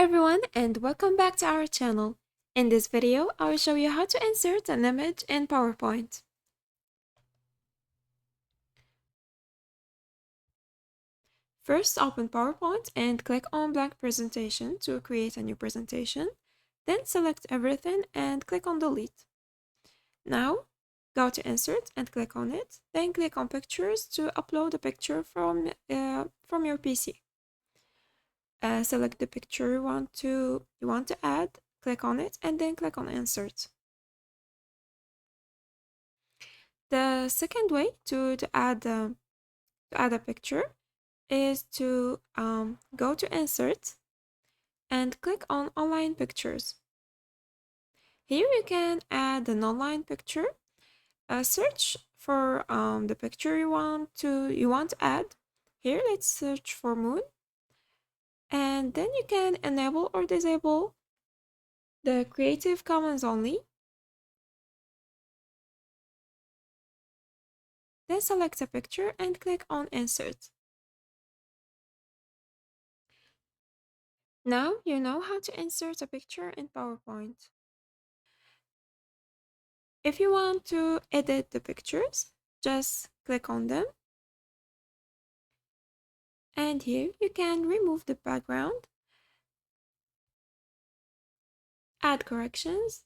everyone and welcome back to our channel. In this video, I will show you how to insert an image in PowerPoint. First, open PowerPoint and click on Blank Presentation to create a new presentation. Then select everything and click on Delete. Now, go to Insert and click on it. Then click on Pictures to upload a picture from your PC. Select the picture you want to add, click on it, and then click on Insert. The second way to add a picture is to go to Insert and click on Online Pictures. Here you can add an online picture. Search for the picture you want to add. Here, let's search for moon, and then you can enable or disable the Creative Commons only. Then select a picture and click on Insert. Now you know how to insert a picture in PowerPoint. If you want to edit the pictures, just click on them. And here you can remove the background, add corrections,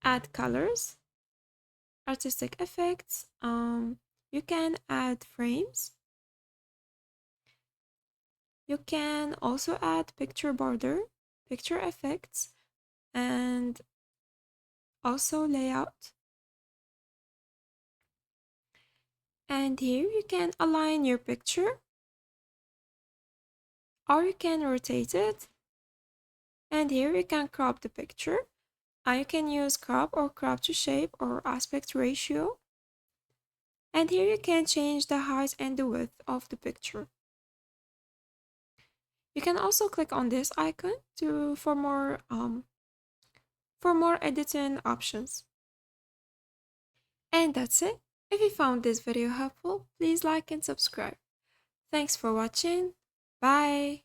add colors, artistic effects. You can add frames. You can also add picture border, picture effects, and also layout. And here you can align your picture, or you can rotate it. And here you can crop the picture. You can use crop or crop to shape or aspect ratio. And here you can change the height and the width of the picture. You can also click on this icon for more editing options. And that's it. If you found this video helpful, please like and subscribe. Thanks for watching. Bye.